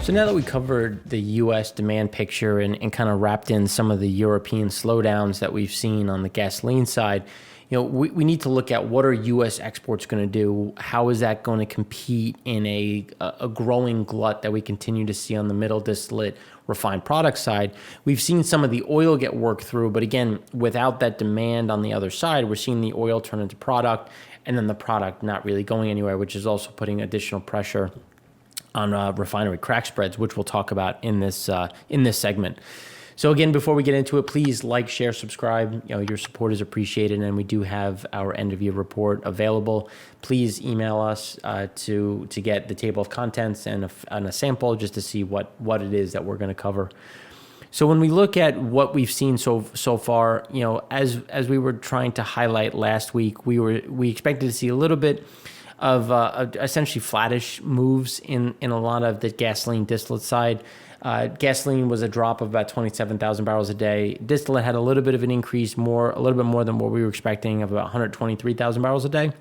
So now that we covered the U.S. demand picture and kind of wrapped in some of the European slowdowns that we've seen on the gasoline side, we need to look at what are U.S. exports going to do? How is that going to compete in a growing glut that we continue to see on the middle distillate refined product side? We've seen some of the oil get worked through, but again, without that demand on the other side, we're seeing the oil turn into product and then the product not really going anywhere, which is also putting additional pressure on refinery crack spreads, which we'll talk about in this segment. So again, before we get into it, please like, share, subscribe. Your support is appreciated, and we do have our end of year report available. Please email us to get the table of contents and a sample just to see what it is that we're going to cover. So when we look at what we've seen so far, as we were trying to highlight last week, we expected to see a little bit of essentially flattish moves in a lot of the gasoline distillate side. Gasoline was a drop of about 27,000 barrels a day. Distillate had a little bit of an increase, a little bit more than what we were expecting, of about 123,000 barrels a day.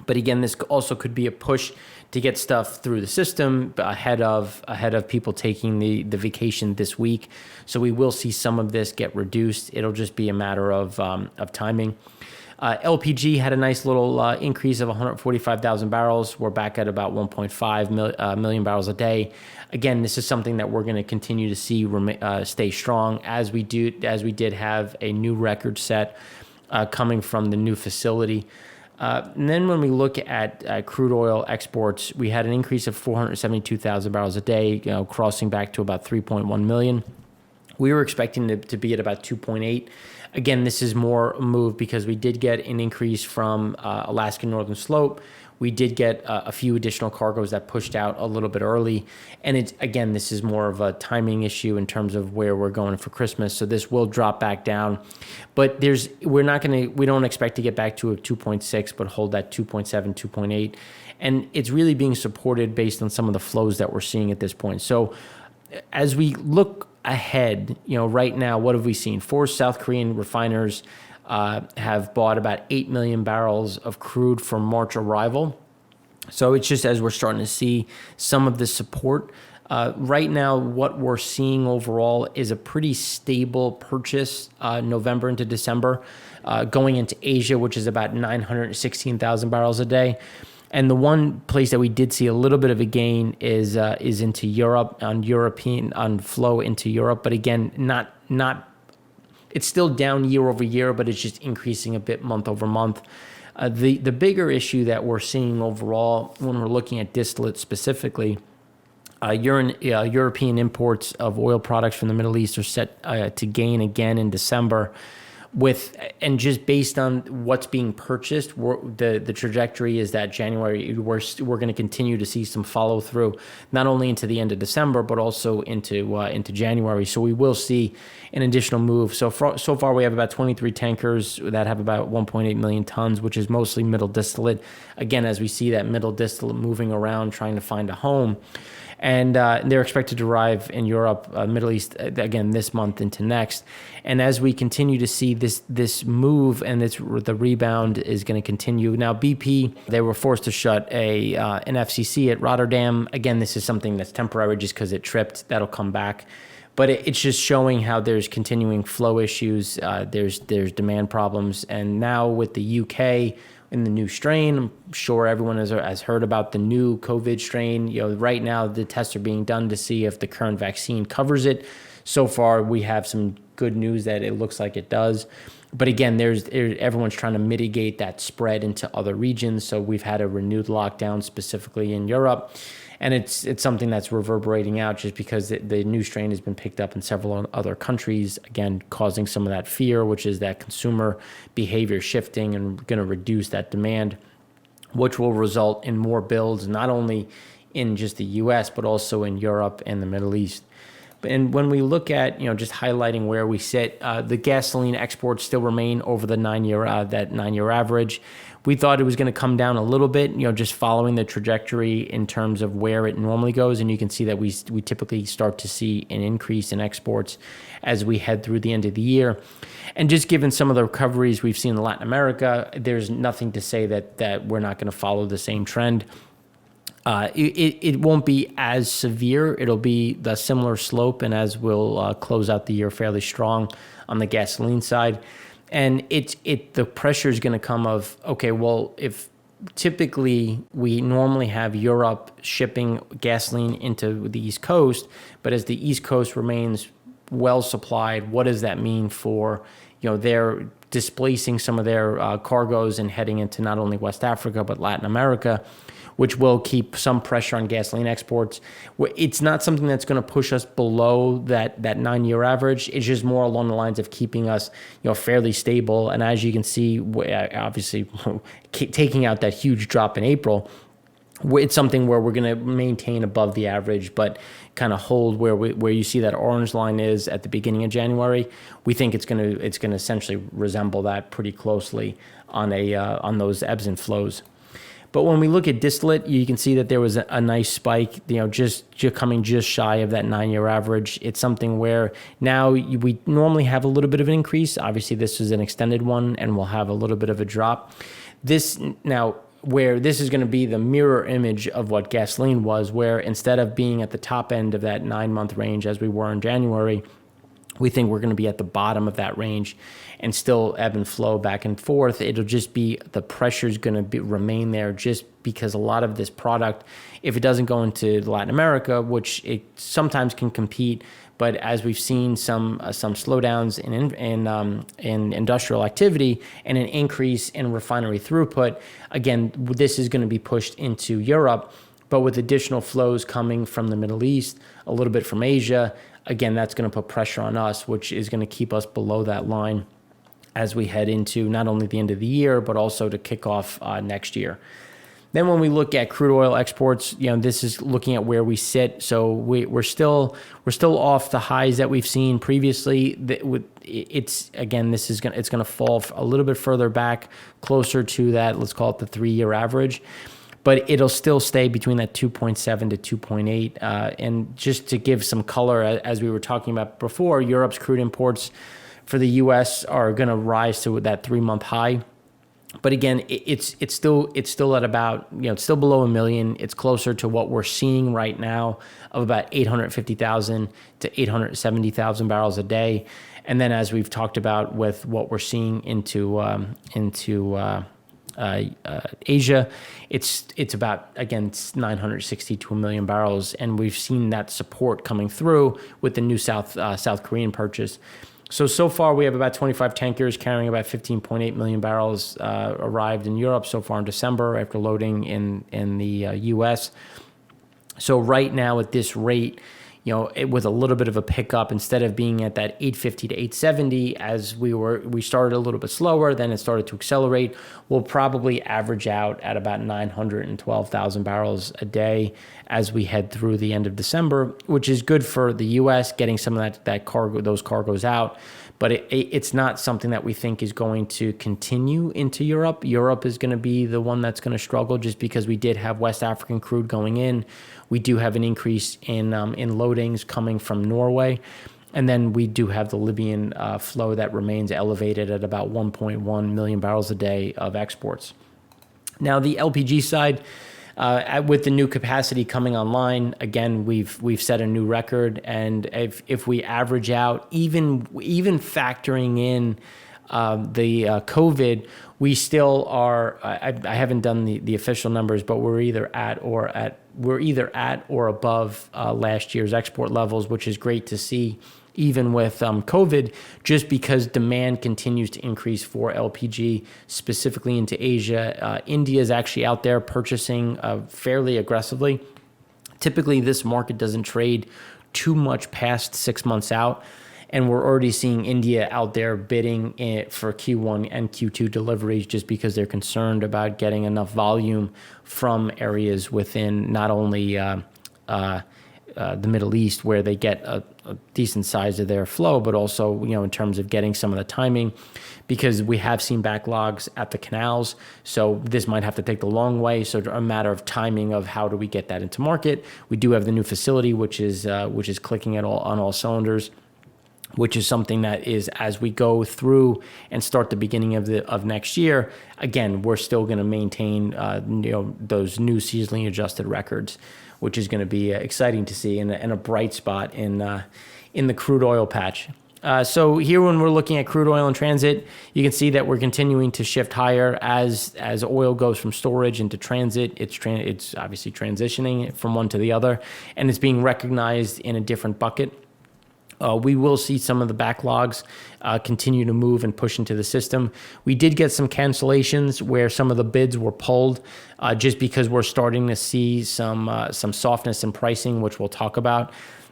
But again, this also could be a push to get stuff through the system ahead of people taking the vacation this week. So we will see some of this get reduced. It'll just be a matter of timing. LPG had a nice little increase of 145,000 barrels. We're back at about 1.5 million barrels a day. Again, this is something that we're going to continue to see stay strong as we did have a new record set coming from the new facility. And then when we look at crude oil exports, we had an increase of 472,000 barrels a day, crossing back to about 3.1 million. We were expecting to be at about 2.8. Again, this is more a move because we did get an increase from Alaska Northern Slope. We did get a few additional cargoes that pushed out a little bit early. And this is more of a timing issue in terms of where we're going for Christmas. So this will drop back down. But we don't expect to get back to a 2.6, but hold that 2.7, 2.8. And it's really being supported based on some of the flows that we're seeing at this point. So as we look ahead, right now, what have we seen? 4 South Korean refiners have bought about 8 million barrels of crude for March arrival. So it's just as we're starting to see some of the support. Right now, what we're seeing overall is a pretty stable purchase November into December, going into Asia, which is about 916,000 barrels a day. And the one place that we did see a little bit of a gain is into Europe, on flow into Europe. But again, not it's still down year over year, but it's just increasing a bit month over month. The bigger issue that we're seeing overall when we're looking at distillate specifically, European imports of oil products from the Middle East are set to gain again in December. And just based on what's being purchased, the trajectory is that January we're going to continue to see some follow through, not only into the end of December but also into January. So we will see an additional move. So far we have about 23 tankers that have about 1.8 million tons, which is mostly middle distillate. Again, as we see that middle distillate moving around trying to find a home. And they're expected to arrive in Europe, Middle East, again, this month into next. And as we continue to see this move and the rebound is going to continue. Now, BP, they were forced to shut an FCC at Rotterdam. Again, this is something that's temporary just because it tripped. That'll come back. But it's just showing how there's continuing flow issues. There's demand problems. And now with the UK, in the new strain, I'm sure everyone has heard about the new COVID strain. Right now the tests are being done to see if the current vaccine covers it. So far, we have some good news that it looks like it does. But again, everyone's trying to mitigate that spread into other regions. So we've had a renewed lockdown specifically in Europe. And it's something that's reverberating out just because the new strain has been picked up in several other countries, again, causing some of that fear, which is that consumer behavior shifting and going to reduce that demand, which will result in more builds, not only in just the U.S., but also in Europe and the Middle East. And when we look at, just highlighting where we sit, the gasoline exports still remain over the 9-year average. We thought it was going to come down a little bit, just following the trajectory in terms of where it normally goes. And you can see that we typically start to see an increase in exports as we head through the end of the year. And just given some of the recoveries we've seen in Latin America, there's nothing to say that we're not going to follow the same trend. It won't be as severe. It'll be the similar slope, and as we'll close out the year fairly strong on the gasoline side. And the pressure is going to come of, okay, well, if typically we normally have Europe shipping gasoline into the East Coast, but as the East Coast remains well supplied, what does that mean for, they're displacing some of their cargoes and heading into not only West Africa, but Latin America, which will keep some pressure on gasoline exports. It's not something that's going to push us below that 9-year average. It's just more along the lines of keeping us, fairly stable. And as you can see, obviously, taking out that huge drop in April, it's something where we're going to maintain above the average, but kind of hold where you see that orange line is at the beginning of January. We think it's going to essentially resemble that pretty closely on those ebbs and flows. But when we look at distillate, you can see that there was a nice spike, just coming just shy of that 9-year average. It's something where now we normally have a little bit of an increase. Obviously, this is an extended one, and we'll have a little bit of a drop. Where this is going to be the mirror image of what gasoline was, where instead of being at the top end of that 9-month range as we were in January, we think we're going to be at the bottom of that range and still ebb and flow back and forth. It'll just be the pressure is going to remain there, just because a lot of this product, if it doesn't go into Latin America, which it sometimes can compete, but as we've seen some slowdowns in industrial activity and an increase in refinery throughput, again, this is going to be pushed into Europe. But with additional flows coming from the Middle East, a little bit from Asia, again, that's going to put pressure on us, which is going to keep us below that line as we head into not only the end of the year, but also to kick off next year. Then when we look at crude oil exports, this is looking at where we sit. So we're still off the highs that we've seen previously. It's going to fall a little bit further back, closer to that, let's call it the 3-year average. But it'll still stay between that 2.7 to 2.8. And just to give some color, as we were talking about before, Europe's crude imports for the U.S. are going to rise to that 3-month high. But again, it's still at about, it's still below 1 million. It's closer to what we're seeing right now of about 850,000 to 870,000 barrels a day. And then as we've talked about with what we're seeing into Asia, it's about, again, 960 to 1 million barrels. And we've seen that support coming through with the new South Korean purchase. So far, we have about 25 tankers carrying about 15.8 million barrels arrived in Europe so far in December after loading in the U.S. So right now at this rate, with a little bit of a pickup, instead of being at that 850 to 870 as we started a little bit slower, then it started to accelerate. We'll probably average out at about 912,000 barrels a day as we head through the end of December, which is good for the U.S. getting some of that cargo, those cargoes out. But it's not something that we think is going to continue into Europe. Europe is going to be the one that's going to struggle, just because we did have West African crude going in. We do have an increase in loadings coming from Norway. And then we do have the Libyan flow that remains elevated at about 1.1 million barrels a day of exports. Now, the LPG side, with the new capacity coming online, again, we've set a new record. And if we average out, even factoring in the COVID, we still are. I haven't done the official numbers, but we're either at or above last year's export levels, which is great to see, even with COVID, just because demand continues to increase for LPG, specifically into Asia. India is actually out there purchasing fairly aggressively. Typically, this market doesn't trade too much past 6 months out, and we're already seeing India out there bidding for Q1 and Q2 deliveries, just because they're concerned about getting enough volume from areas within not only the Middle East, where they get a decent size of their flow, but also, in terms of getting some of the timing, because we have seen backlogs at the canals. So this might have to take the long way. So a matter of timing of how do we get that into market. We do have the new facility, which is clicking on all cylinders. which is something that is, as we go through and start the beginning of next year, again, we're still going to maintain those new seasonally adjusted records, which is going to be exciting to see, and a bright spot in the crude oil patch. So here, when we're looking at crude oil in transit, you can see that we're continuing to shift higher as oil goes from storage into transit. It's obviously transitioning from one to the other, and it's being recognized in a different bucket. We will see some of the backlogs continue to move and push into the system. We did get some cancellations where some of the bids were pulled just because we're starting to see some softness in pricing, which we'll talk about.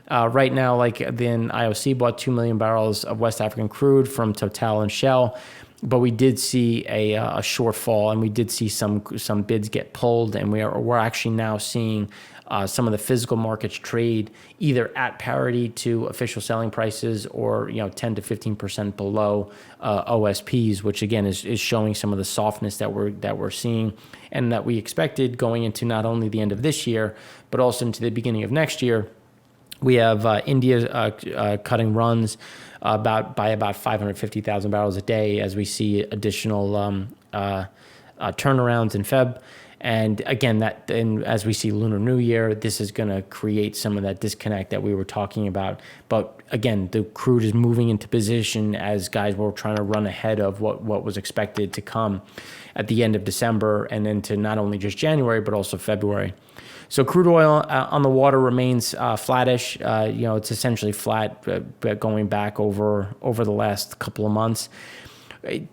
Right now, like then IOC bought 2 million barrels of West African crude from Total and Shell, but we did see a shortfall, and we did see some bids get pulled, and we're actually now seeing some of the physical markets trade either at parity to official selling prices or 10 to 15% below OSPs, which again is showing some of the softness that we're seeing and that we expected going into not only the end of this year but also into the beginning of next year. We have India cutting runs by about 550,000 barrels a day as we see additional turnarounds in Feb. And again, as we see Lunar New Year, this is going to create some of that disconnect that we were talking about. But again, the crude is moving into position as guys were trying to run ahead of what was expected to come at the end of December and into not only just January, but also February. So crude oil on the water remains flattish. It's essentially flat going back over the last couple of months.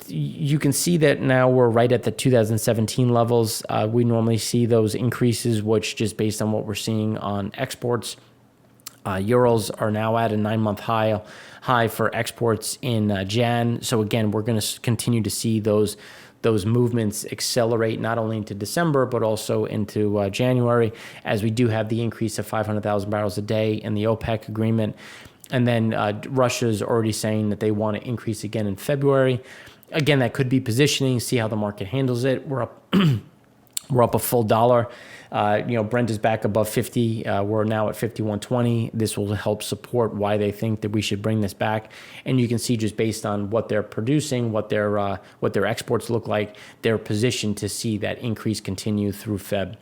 You can see that now we're right at the 2017 levels. We normally see those increases, which just based on what we're seeing on exports. Urals are now at a 9-month high for exports in Jan. So again, we're going to continue to see those movements accelerate not only into December, but also into January, as we do have the increase of 500,000 barrels a day in the OPEC agreement. And then Russia's already saying that they want to increase again in February. Again, that could be positioning, see how the market handles it. We're up we're up a full dollar. Brent is back above 50. We're now at 51.20. This will help support why they think that we should bring this back. And you can see just based on what they're producing, what their exports look like, they're positioned to see that increase continue through Feb.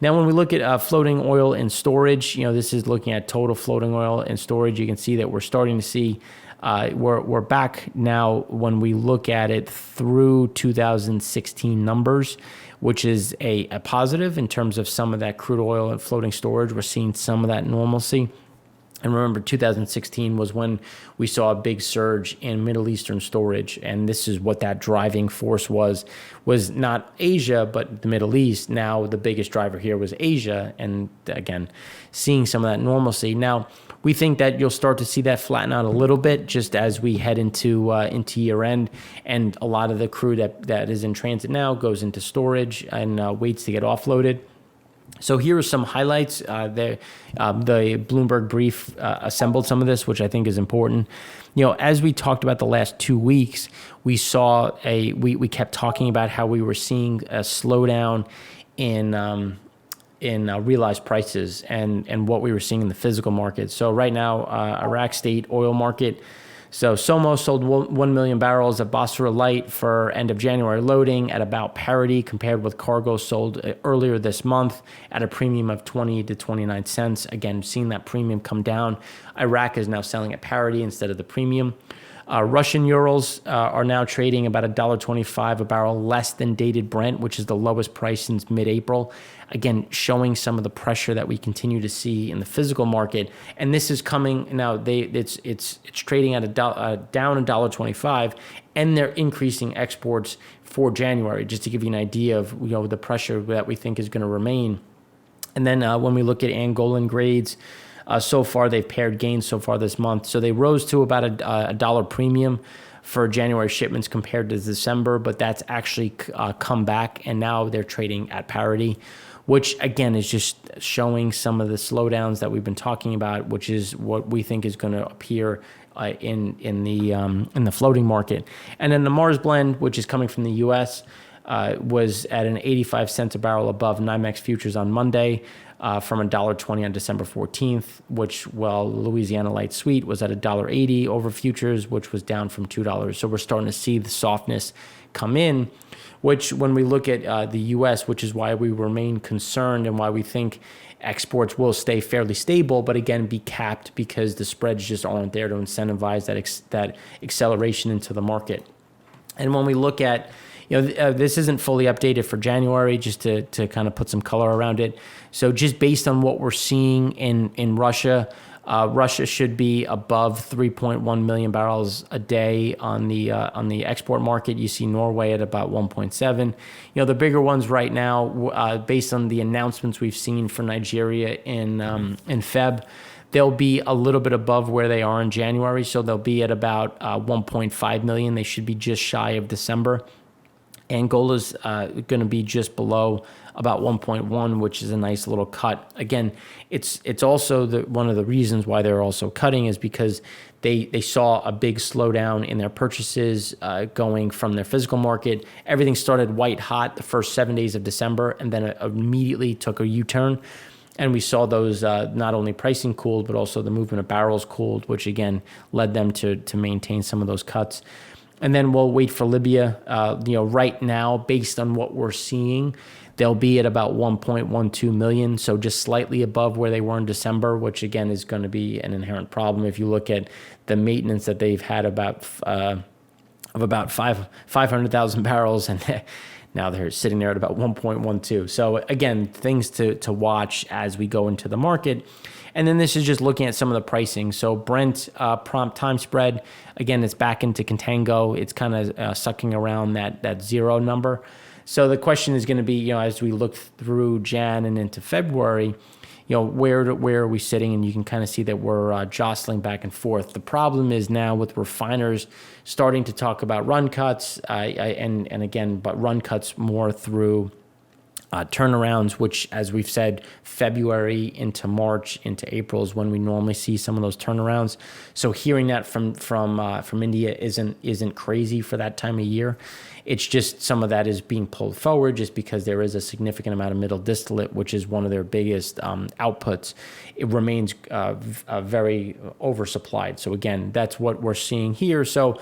Now, when we look at floating oil in storage, this is looking at total floating oil in storage. You can see that we're starting to see we're back now when we look at it through 2016 numbers, which is a positive in terms of some of that crude oil and floating storage. We're seeing some of that normalcy. And remember, 2016 was when we saw a big surge in Middle Eastern storage. And this is what that driving force was not Asia, but the Middle East. Now, the biggest driver here was Asia. And again, seeing some of that normalcy. Now, we think that you'll start to see that flatten out a little bit just as we head into year end. And a lot of the crude that is in transit now goes into storage and waits to get offloaded. So here are some highlights. The Bloomberg brief assembled some of this, which I think is important. As we talked about the last 2 weeks, we saw we kept talking about how we were seeing a slowdown in realized prices and what we were seeing in the physical market. So right now, Iraq State oil market. So SOMO sold 1 million barrels of Basra Light for end of January loading at about parity compared with cargo sold earlier this month at a premium of 20 to 29 cents. Again, seeing that premium come down. Iraq is now selling at parity instead of the premium. Russian Urals are now trading about $1.25 a barrel less than dated Brent, which is the lowest price since mid-April. Again, showing some of the pressure that we continue to see in the physical market. And this is coming now. It's trading at down $1.25, and they're increasing exports for January. Just to give you an idea of the pressure that we think is going to remain. And then when we look at Angolan grades. So far, they've paired gains so far this month. So they rose to about a dollar premium for January shipments compared to December, but that's actually come back, and now they're trading at parity, which again is just showing some of the slowdowns that we've been talking about, which is what we think is going to appear in the floating market. And then the Mars blend, which is coming from the U.S., was at an 85 cents a barrel above NYMEX futures on Monday, from $1.20 on December 14th, which, well, Louisiana Light Sweet was at $1.80 over futures, which was down from $2. So we're starting to see the softness come in, which when we look at the U.S., which is why we remain concerned and why we think exports will stay fairly stable, but again, be capped because the spreads just aren't there to incentivize that acceleration into the market. And when we look at, this isn't fully updated for January, just to kind of put some color around it. So just based on what we're seeing in Russia, Russia should be above 3.1 million barrels a day on the export market. You see Norway at about 1.7. The bigger ones right now, based on the announcements we've seen for Nigeria in Feb, they'll be a little bit above where they are in January. So they'll be at about 1.5 million. They should be just shy of December. Angola's going to be just below about 1.1, which is a nice little cut. Again, it's also one of the reasons why they're also cutting is because they saw a big slowdown in their purchases going from their physical market. Everything started white hot the first 7 days of December, and then it immediately took a U-turn. And we saw those not only pricing cooled, but also the movement of barrels cooled, which again led them to maintain some of those cuts. And then we'll wait for Libya. Right now, based on what we're seeing, they'll be at about 1.12 million, so just slightly above where they were in December, which again is going to be an inherent problem. If you look at the maintenance that they've had of about 500,000 barrels, and now they're sitting there at about 1.12. So again, things to watch as we go into the market. And then this is just looking at some of the pricing. So Brent prompt time spread, again, it's back into contango. It's kind of sucking around that zero number. So the question is going to be, as we look through Jan and into February, where are we sitting? And you can kind of see that we're jostling back and forth. The problem is now with refiners starting to talk about run cuts, but run cuts more through turnarounds, which, as we've said, February into March into April is when we normally see some of those turnarounds. So hearing that from India isn't crazy for that time of year. It's just some of that is being pulled forward just because there is a significant amount of middle distillate, which is one of their biggest outputs. It remains very oversupplied. So again, that's what we're seeing here. So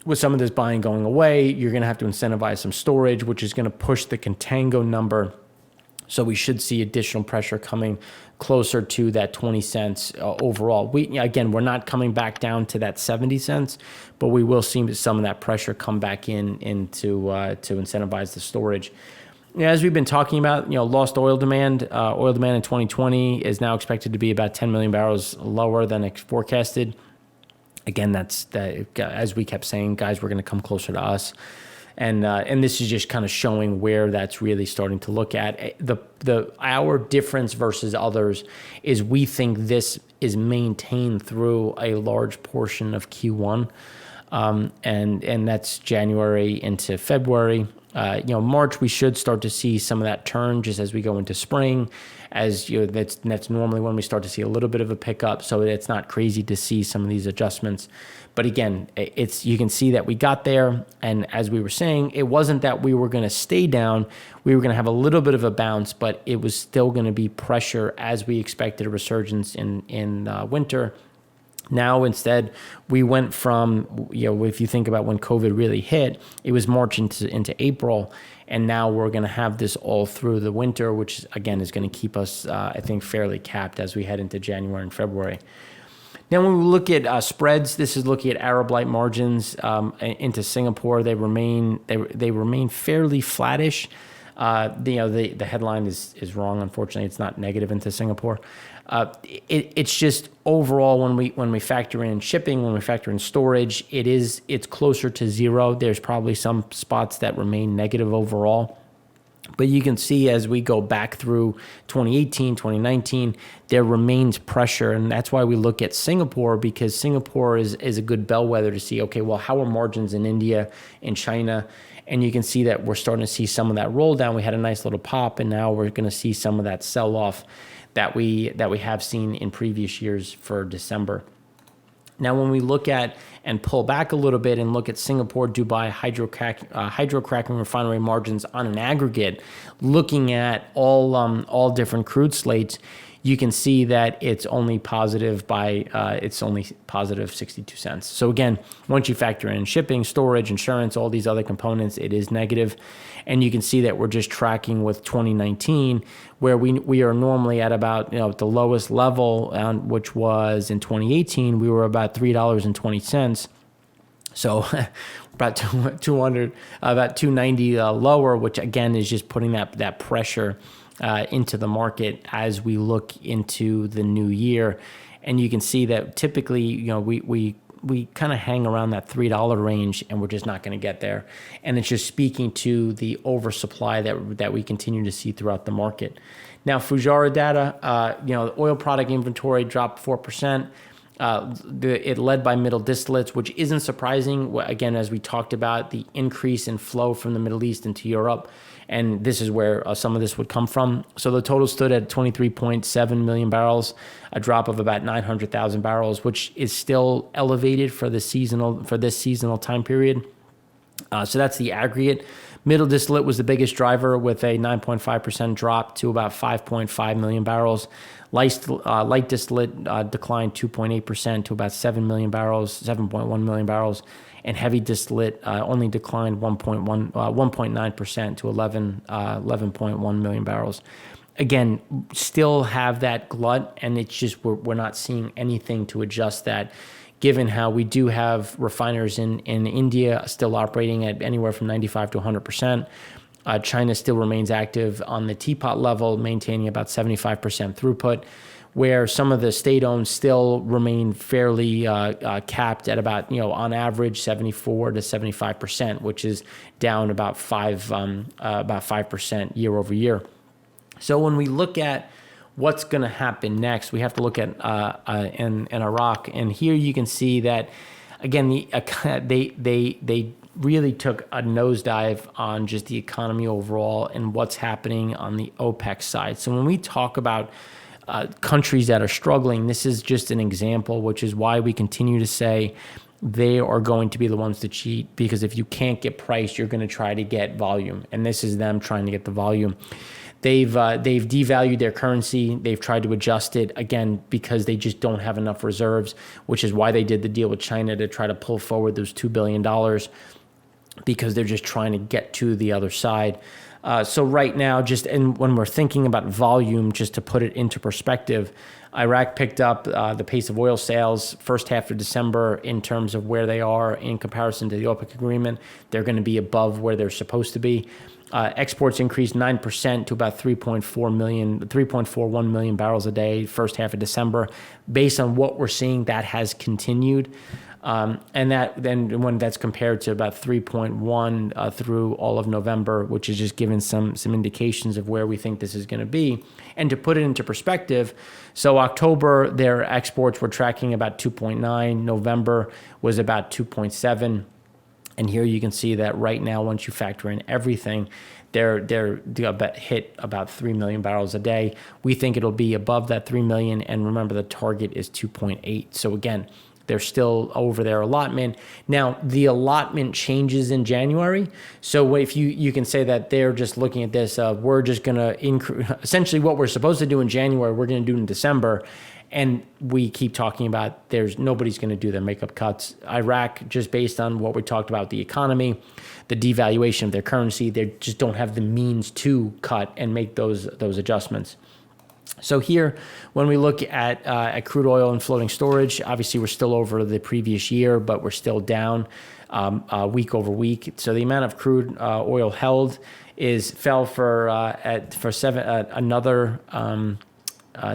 with some of this buying going away, you're going to have to incentivize some storage, which is going to push the contango number. So we should see additional pressure coming closer to that 20 cents overall. We're not coming back down to that 70 cents, but we will see some of that pressure come back in to incentivize the storage. As we've been talking about, lost oil demand. Oil demand in 2020 is now expected to be about 10 million barrels lower than forecasted. Again, as we kept saying, guys, we're going to come closer to us. And this is just kind of showing where that's really starting to look at. Our difference versus others is we think this is maintained through a large portion of Q1. And that's January into February. March, we should start to see some of that turn just as we go into spring. That's normally when we start to see a little bit of a pickup. So it's not crazy to see some of these adjustments. But again, you can see that we got there. And as we were saying, it wasn't that we were going to stay down. We were going to have a little bit of a bounce, but it was still going to be pressure as we expected a resurgence in winter. Now, instead, we went from, if you think about when COVID really hit, it was March into April. And now we're going to have this all through the winter, which, again, is going to keep us, I think, fairly capped as we head into January and February. Now, when we look at spreads, this is looking at Arab Light margins into Singapore. They remain fairly flattish. The headline is wrong. Unfortunately, it's not negative into Singapore. It's just overall when we factor in shipping, when we factor in storage, it's closer to zero. There's probably some spots that remain negative overall. But you can see as we go back through 2018, 2019, there remains pressure. And that's why we look at Singapore, because Singapore is a good bellwether to see, okay, well, how are margins in India, in China? And you can see that we're starting to see some of that roll down. We had a nice little pop, and now we're going to see some of that sell off that we have seen in previous years for December. Now, when we look at and pull back a little bit and look at Singapore, Dubai, hydrocracking refinery margins on an aggregate, looking at all different crude slates, you can see that it's only positive by it's only positive 62 cents. So again, once you factor in shipping, storage, insurance, all these other components, it is negative. And you can see that we're just tracking with 2019, where we are normally at about, at the lowest level, which was in 2018, we were about $3.20. So about 200, about 290 lower, which again is just putting that pressure into the market as we look into the new year. And you can see that typically, we kind of hang around that $3 range, and we're just not going to get there. And it's just speaking to the oversupply that we continue to see throughout the market. Now, Fujairah data, the oil product inventory dropped 4%. It led by middle distillates, which isn't surprising. Again, as we talked about, the increase in flow from the Middle East into Europe, and this is where some of this would come from. So the total stood at 23.7 million barrels, a drop of about 900,000 barrels, which is still elevated for this seasonal time period. So that's the aggregate. Middle distillate was the biggest driver with a 9.5% drop to about 5.5 million barrels. Light distillate declined 2.8% to about 7.1 million barrels. And heavy distillate only declined 1.9% to 11.1 million barrels. Again, still have that glut, and it's just we're not seeing anything to adjust that, given how we do have refiners in India still operating at anywhere from 95 to 100%. China still remains active on the teapot level, maintaining about 75% throughput, where some of the state-owned still remain fairly capped at about, on average 74 to 75%, which is down about 5% year over year. So when we look at what's going to happen next, we have to look at in Iraq, and here you can see that again they really took a nosedive on just the economy overall and what's happening on the OPEC side. So when we talk about countries that are struggling, this is just an example, which is why we continue to say they are going to be the ones to cheat, because if you can't get price, you're going to try to get volume, and this is them trying to get the volume. They've devalued their currency. They've tried to adjust it, again, because they just don't have enough reserves, which is why they did the deal with China to try to pull forward those $2 billion, because they're just trying to get to the other side. So right now, when we're thinking about volume, just to put it into perspective, Iraq picked up the pace of oil sales first half of December in terms of where they are in comparison to the OPEC agreement. They're going to be above where they're supposed to be. Exports increased 9% to about 3.41 million barrels a day first half of December. Based on what we're seeing, that has continued. And that then when that's compared to about 3.1 through all of November, which is just giving some indications of where we think this is going to be. And to put it into perspective, so October, their exports were tracking about 2.9. November was about 2.7. And here you can see that right now, once you factor in everything, they're hit about 3 million barrels a day. We think it'll be above that 3 million. And remember, the target is 2.8. So again, they're still over their allotment. Now, the allotment changes in January. So if you can say that they're just looking at this, we're just going to increase, essentially what we're supposed to do in January, we're going to do in December. And we keep talking about nobody's going to do their makeup cuts. Iraq, just based on what we talked about, the economy, the devaluation of their currency, they just don't have the means to cut and make those adjustments. So here, when we look at crude oil and floating storage, obviously we're still over the previous year, but we're still down week over week. So the amount of crude oil held fell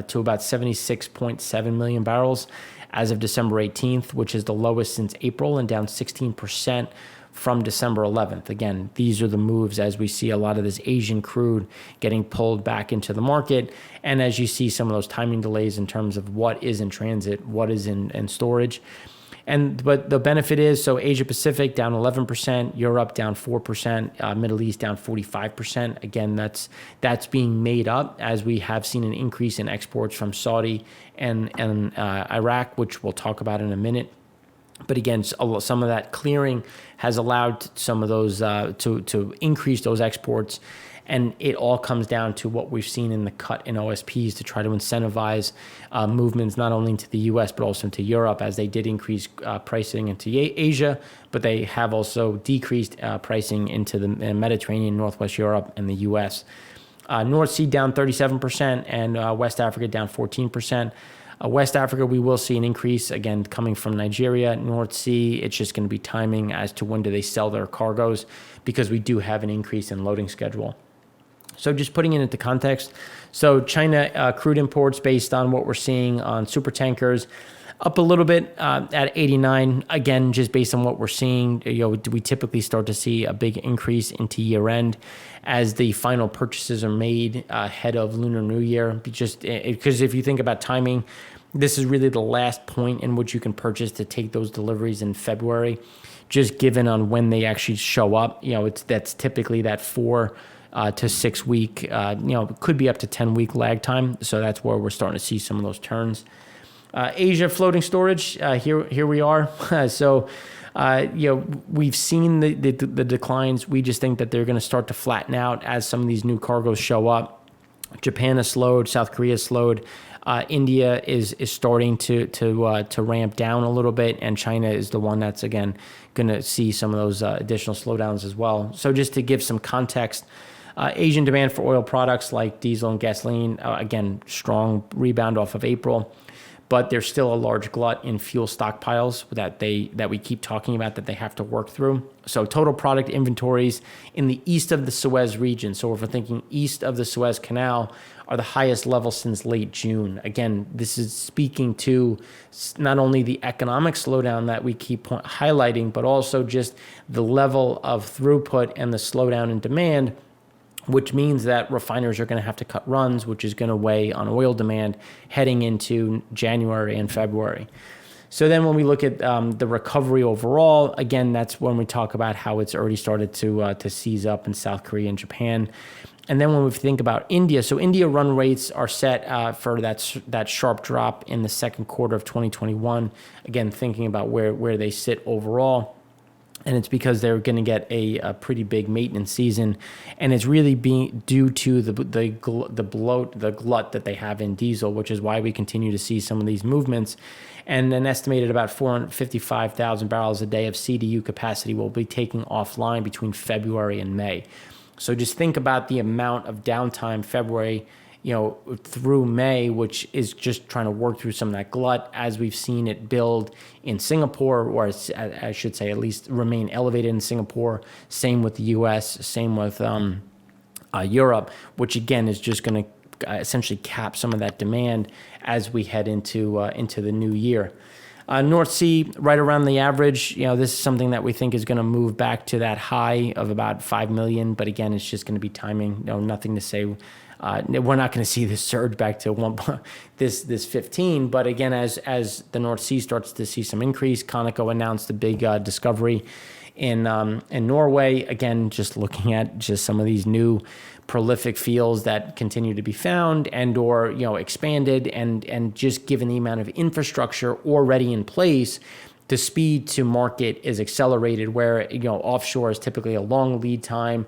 to about 76.7 million barrels as of December 18th, which is the lowest since April, and down 16% from December 11th. Again, these are the moves as we see a lot of this Asian crude getting pulled back into the market. And as you see some of those timing delays in terms of what is in transit, what is in storage. But the benefit is, so Asia Pacific down 11%, Europe down 4%, Middle East down 45%. Again, that's being made up as we have seen an increase in exports from Saudi and Iraq, which we'll talk about in a minute. But again, some of that clearing has allowed some of those to increase those exports. And it all comes down to what we've seen in the cut in OSPs to try to incentivize movements not only into the U.S. but also into Europe, as they did increase pricing into Asia, but they have also decreased pricing into the Mediterranean, Northwest Europe, and the U.S. North Sea down 37% and West Africa down 14%. West Africa, we will see an increase, again, coming from Nigeria. North Sea, it's just going to be timing as to when do they sell their cargoes, because we do have an increase in loading schedule. So just putting it into context, so China crude imports, based on what we're seeing on supertankers, up a little bit at 89. Again, just based on what we're seeing, we typically start to see a big increase into year end as the final purchases are made ahead of Lunar New Year. Just because if you think about timing, this is really the last point in which you can purchase to take those deliveries in February. Just given on when they actually show up, that's typically that 4 to 6 week, could be up to 10-week lag time. So that's where we're starting to see some of those turns. Asia floating storage, here we are. So, we've seen the declines. We just think that they're going to start to flatten out as some of these new cargoes show up. Japan has slowed, South Korea has slowed. India is starting to ramp down a little bit, and China is the one that's, again, going to see some of those additional slowdowns as well. So just to give some context, Asian demand for oil products like diesel and gasoline, again, strong rebound off of April, but there's still a large glut in fuel stockpiles that we keep talking about that they have to work through. So total product inventories in the east of the Suez region, so if we're thinking east of the Suez Canal, are the highest level since late June. Again, this is speaking to not only the economic slowdown that we keep highlighting, but also just the level of throughput and the slowdown in demand, which means that refiners are going to have to cut runs, which is going to weigh on oil demand heading into January and February. So then when we look at the recovery overall, again, that's when we talk about how it's already started to seize up in South Korea and Japan. And then when we think about India, so India run rates are set for that sharp drop in the second quarter of 2021. Again, thinking about where they sit overall. And it's because they're going to get a pretty big maintenance season, and it's really being due to the glut that they have in diesel, which is why we continue to see some of these movements. And an estimated about 455,000 barrels a day of CDU capacity will be taking offline between February and May. So just think about the amount of downtime February, through May, which is just trying to work through some of that glut as we've seen it build in Singapore, or I should say at least remain elevated in Singapore. Same with the U.S., same with Europe, which again is just going to essentially cap some of that demand as we head into the new year. North Sea, right around the average. This is something that we think is going to move back to that high of about 5 million. But again, it's just going to be timing. Nothing to say. We're not going to see this surge back to this 15. But again, as the North Sea starts to see some increase, Conoco announced a big discovery in Norway. Again, just looking at just some of these new prolific fields that continue to be found and/or expanded, and just given the amount of infrastructure already in place, the speed to market is accelerated. Where offshore is typically a long lead time,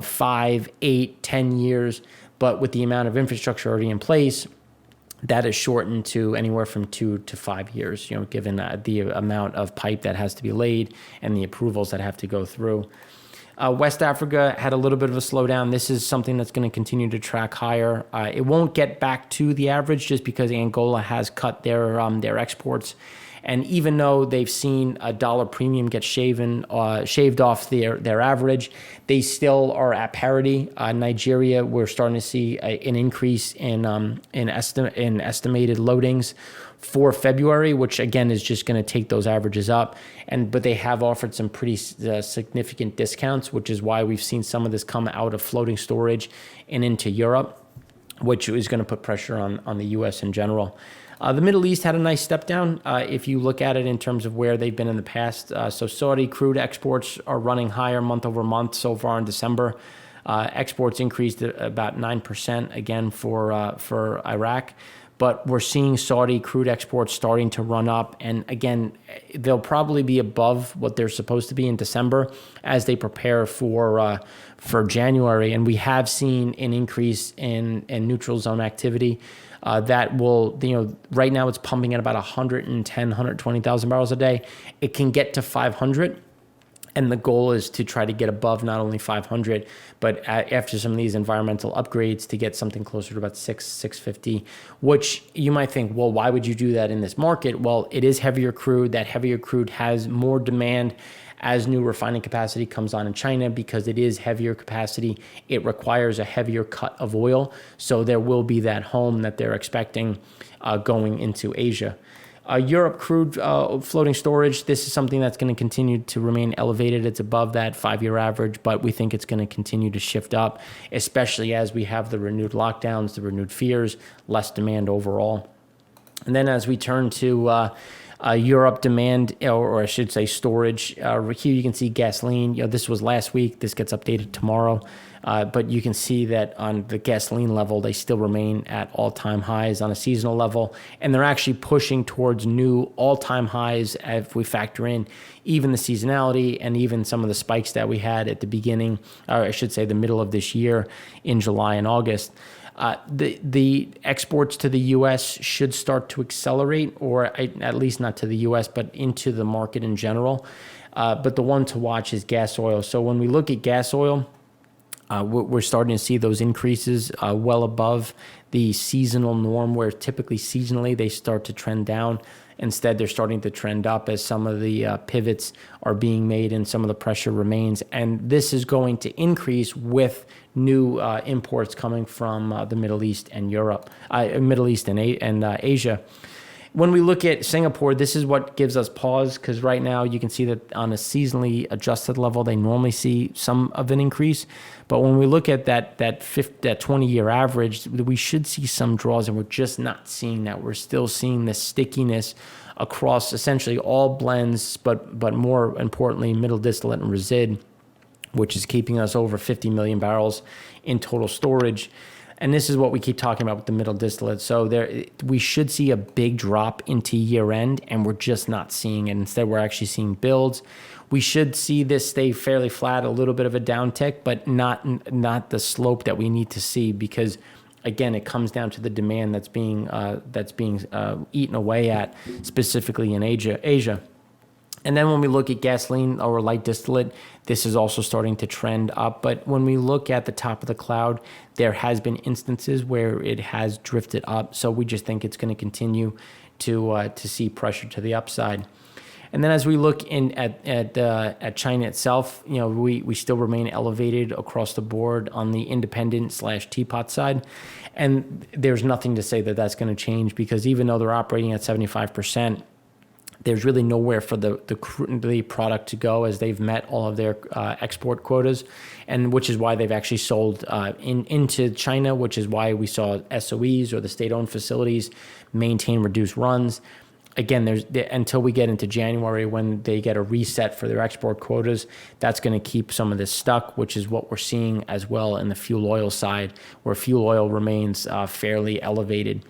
5, 8, 10 years, but with the amount of infrastructure already in place, that is shortened to anywhere from 2 to 5 years, given the amount of pipe that has to be laid and the approvals that have to go through. West Africa had a little bit of a slowdown. This is something that's going to continue to track higher. It won't get back to the average just because Angola has cut their exports. And even though they've seen a dollar premium get shaved off their average, they still are at parity. Nigeria, we're starting to see an increase in estimated loadings for February, which again is just going to take those averages up. But they have offered some pretty significant discounts, which is why we've seen some of this come out of floating storage and into Europe. which is going to put pressure on the U.S. in general. The Middle East had a nice step down if you look at it in terms of where they've been in the past. So Saudi crude exports are running higher month over month so far in December. Exports increased about 9% again for Iraq. But we're seeing Saudi crude exports starting to run up. And again, they'll probably be above what they're supposed to be in December as they prepare for January. And we have seen an increase in neutral zone activity. That will, right now it's pumping at about 110, 120,000 barrels a day. It can get to 500. And the goal is to try to get above not only 500, but after some of these environmental upgrades to get something closer to about 650, which you might think, well, why would you do that in this market? Well, it is heavier crude. That heavier crude has more demand as new refining capacity comes on in China because it is heavier capacity. It requires a heavier cut of oil. So there will be that home that they're expecting going into Asia. Europe crude floating storage, this is something that's going to continue to remain elevated. It's above that 5-year average, but we think it's going to continue to shift up, especially as we have the renewed lockdowns, the renewed fears, less demand overall. And then as we turn to Europe demand, or I should say storage, here you can see gasoline. This was last week. This gets updated tomorrow. But you can see that on the gasoline level, they still remain at all-time highs on a seasonal level. And they're actually pushing towards new all-time highs if we factor in even the seasonality and even some of the spikes that we had at the beginning, or I should say the middle of this year in July and August. The exports to the U.S. should start to accelerate, or at least not to the U.S., but into the market in general. But the one to watch is gas oil. So when we look at gas oil, we're starting to see those increases well above the seasonal norm, where typically seasonally they start to trend down. Instead, they're starting to trend up as some of the pivots are being made and some of the pressure remains. And this is going to increase with new imports coming from the Middle East and Middle East and Asia. When we look at Singapore, this is what gives us pause, because right now you can see that on a seasonally adjusted level, they normally see some of an increase. But when we look at that 20-year average, we should see some draws, and we're just not seeing that. We're still seeing this stickiness across essentially all blends, but more importantly, middle distillate and resid, which is keeping us over 50 million barrels in total storage. And this is what we keep talking about with the middle distillate. So we should see a big drop into year end, and we're just not seeing it. Instead, we're actually seeing builds. We should see this stay fairly flat, a little bit of a downtick, but not the slope that we need to see, because again, it comes down to the demand that's being eaten away at, specifically in Asia. And then when we look at gasoline or light distillate, this is also starting to trend up. But when we look at the top of the cloud, there has been instances where it has drifted up. So we just think it's going to continue to see pressure to the upside. And then as we look in at China itself, we still remain elevated across the board on the independent/teapot side. And there's nothing to say that that's going to change, because even though they're operating at 75%, there's really nowhere for the product to go, as they've met all of their export quotas, and which is why they've actually sold into China, which is why we saw SOEs, or the state-owned facilities, maintain reduced runs. Again, until we get into January, when they get a reset for their export quotas, that's going to keep some of this stuck, which is what we're seeing as well in the fuel oil side, where fuel oil remains fairly elevated.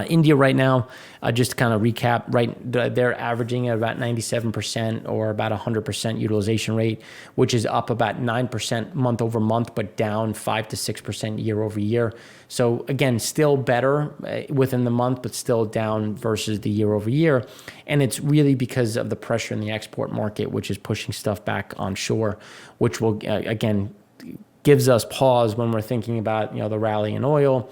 India right now, just to kind of recap, they're averaging at about 97% or about 100% utilization rate, which is up about 9% month over month, but down 5 to 6% year over year. So again, still better within the month, but still down versus the year over year. And it's really because of the pressure in the export market, which is pushing stuff back onshore, which will, again, gives us pause when we're thinking about, the rally in oil,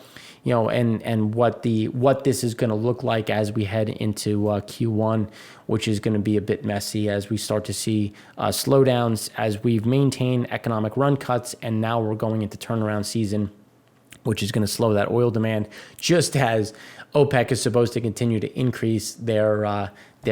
and what this is going to look like as we head into Q1, which is going to be a bit messy as we start to see slowdowns as we've maintained economic run cuts, and now we're going into turnaround season which is going to slow that oil demand, just as OPEC is supposed to continue to increase their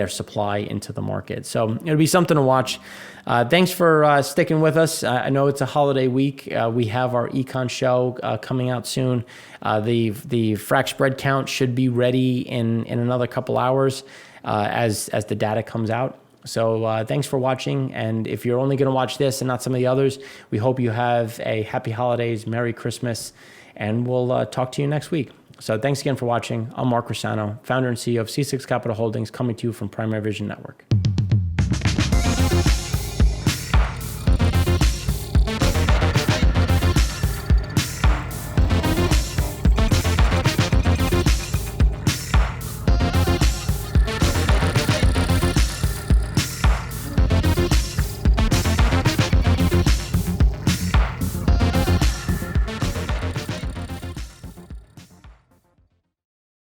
supply into the market. So it'll be something to watch. Thanks for sticking with us. I know it's a holiday week. We have our econ show coming out soon. The Frac Spread Count should be ready in another couple hours as the data comes out. So thanks for watching. And if you're only going to watch this and not some of the others, we hope you have a happy holidays, Merry Christmas, and we'll talk to you next week. So thanks again for watching. I'm Mark Rossano, founder and CEO of C6 Capital Holdings, coming to you from Primary Vision Network.